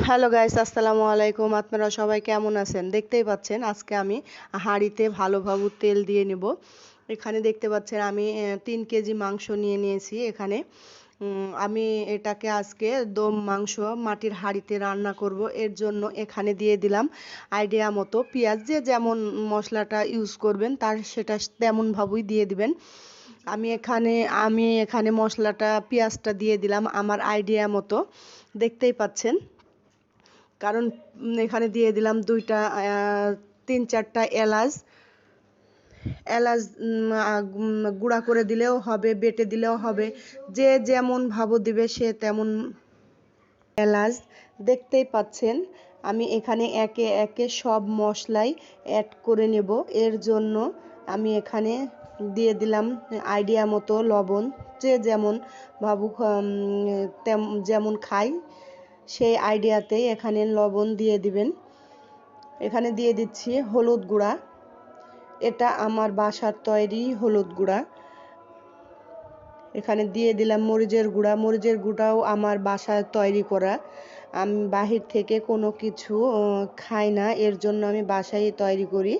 Hello guys, আসসালামু আলাইকুম। আপনারা সবাই কেমন আছেন? দেখতেই পাচ্ছেন আজকে আমি হাঁড়িতে ভালোভাবে তেল দিয়ে নেব। এখানে দেখতে পাচ্ছেন আমি 3 কেজি মাংস নিয়ে নিয়েছি। এখানে আমি এটাকে আজকে দম মাংস মাটির হাঁড়িতে রান্না করব। এর জন্য এখানে দিয়ে দিলাম আইডিয়া মতো পেঁয়াজ। যে যেমন মশলাটা ইউজ করবেন তার সেটা তেমনভাবেই দিয়ে দিবেন। আমি এখানে মশলাটা পেঁয়াজটা দিয়ে দিলাম আমার আইডিয়া মতো, দেখতেই পাচ্ছেন। কারণ এখানে দিয়ে দিলাম 3-4টা এলাচ। এলাচ গুঁড়া করে দিলেও হবে, বেটে দিলেও হবে, যে যেমন ভাবে দিবে সে তেমন। এলাচ দেখতেই পাচ্ছেন আমি এখানে একে একে সব মশলাই অ্যাড করে নেব। এর জন্য আমি এখানে দিয়ে দিলাম আইডিয়া মতো লবণ। যে যেমন ভাবুক যেমন খাই সেই আইডিয়াতেই এখানে লবণ দিয়ে দিবেন। এখানে দিয়ে দিচ্ছি হলুদ গুঁড়া। এটা আমার বাসার তৈরি হলুদ গুঁড়া। এখানে দিয়ে দিলাম মরিচের গুঁড়া। মরিচের গুঁড়াও আমার বাসায় তৈরি করা। আমি বাহির থেকে কোনো কিছু খাই না, এর জন্য আমি বাসায় তৈরি করি।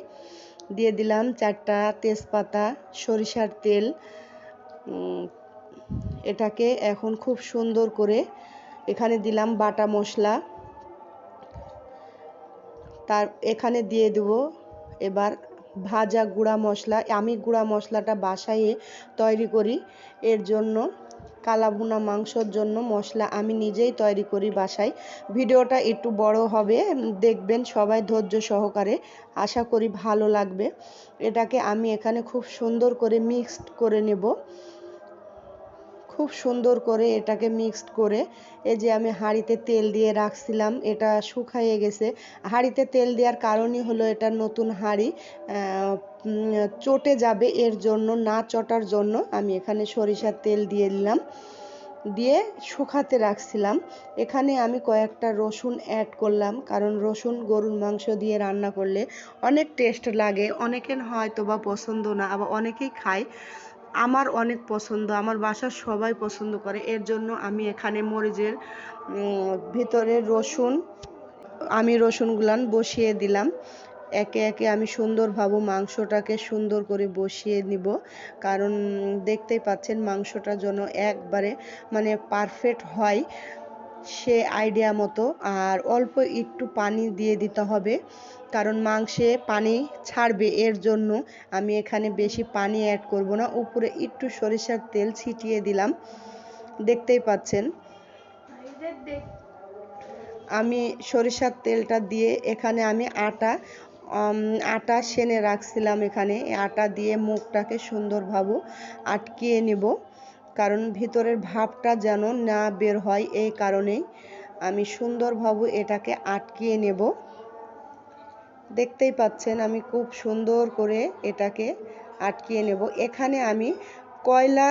দিয়ে দিলাম 4টা তেজপাতা, সরিষার তেল। এটাকে এখন খুব সুন্দর করে এখানে দিলাম বাটা মশলা। এখানে দিয়ে দেব এবার ভাজা গুঁড়া মশলা। আমি গুঁড়া মশলাটা বাসায় তৈরি করি। এর জন্য কালাভুনা মাংসর জন্য মশলা আমি নিজেই তৈরি করি বাসায়। ভিডিওটা একটু বড় হবে, দেখবেন সবাই ধৈর্য সহকারে। আশা করি ভালো লাগবে। এটাকে আমি এখানে খুব সুন্দর করে মিক্সড করে নেব। খুব সুন্দর করে এটাকে মিক্সড করে এই যে আমি হাঁড়িতে তেল দিয়ে রাখছিলাম, এটা শুকাইয়ে গেছে। হাঁড়িতে তেল দেওয়ার কারণই হলো এটা নতুন হাঁড়ি, চটে যাবে, এর জন্য না চটার জন্য আমি এখানে সরিষার তেল দিয়ে দিলাম, দিয়ে শুকাতে রাখছিলাম। এখানে আমি কয়েকটা রসুন অ্যাড করলাম, কারণ রসুন গরুর মাংস দিয়ে রান্না করলে অনেক টেস্ট লাগে। অনেকের হয়তো বা পছন্দ না, আবার অনেকেই খায়। আমার অনেক পছন্দ, আমার বাসার সবাই পছন্দ করে। এর জন্য আমি এখানে মরিচের ভিতরে আমি রসুনগুলান বসিয়ে দিলাম। একে একে আমি সুন্দরভাবে মাংসটাকে সুন্দর করে বসিয়ে নিব। কারণ দেখতেই পাচ্ছেন মাংসটা যেন একবারে পারফেক্ট হয় সে আইডিয়া মতো। আর অল্প একটু পানি দিয়ে দিতে হবে, কারণ মাংসে পানি ছাড়বে। এর জন্য আমি এখানে বেশি পানি অ্যাড করব না। উপরে একটু সরিষার তেল ছিটিয়ে দিলাম, দেখতেই পাচ্ছেন। আমি সরিষার তেলটা দিয়ে এখানে আমি আটা সেনে রাখছিলাম। এখানে আটা দিয়ে মুখটাকে সুন্দরভাবে আটকিয়ে নেব, কারণ ভিতরের ভাবটা যেন না বের হয়। এই কারণেই আমি সুন্দরভাবে এটাকে আটকিয়ে নেব। দেখতেই পাচ্ছেন আমি খুব সুন্দর করে এটাকে আটকিয়ে নেব। এখানে আমি কয়লা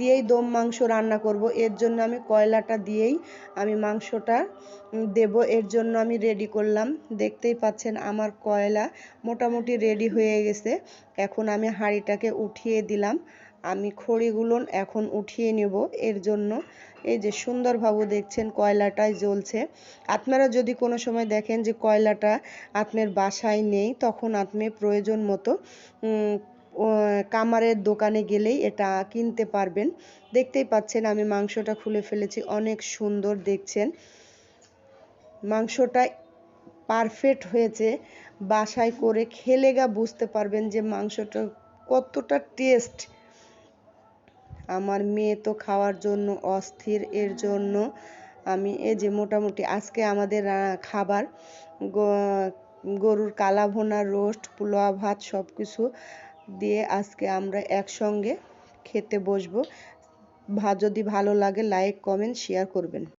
দিয়েই দম মাংস রান্না করব। এর জন্য আমি কয়লাটা দিয়েই আমি মাংসটা দেব। এর জন্য আমি রেডি করলাম। দেখতেই পাচ্ছেন আমার কয়লা মোটামুটি রেডি হয়ে গেছে। এখন আমি হাঁড়িটাকে উঠিয়ে দিলাম। আমি খড়িগুলো এখন উঠিয়ে নেব। এর জন্য এই যে সুন্দরভাবে দেখছেন কয়লাটাই জ্বলছে। আপনারা যদি কোনো সময় দেখেন যে কয়লাটা আপনার বাসায় নেই, তখন আপনি প্রয়োজন মতো কামারের দোকানে গেলেই এটা কিনতে পারবেন। দেখতেই পাচ্ছেন আমি মাংসটা খুলে ফেলেছি, অনেক সুন্দর দেখছেন। মাংসটা পারফেক্ট হয়েছে। বাসায় করে খেলে বুঝতে পারবেন যে মাংসটা কতটা টেস্ট। আমার মেয়ে তো খাওয়ার জন্য অস্থির। এর জন্য আমি এই যে মোটামুটি আজকে আমাদের খাবার গরুর কালা ভুনা, রোস্ট, পোলাও, ভাত সব কিছু দিয়ে আজকে আমরা একসঙ্গে খেতে বসবো। যদি ভালো লাগে লাইক, কমেন্ট, শেয়ার করবেন।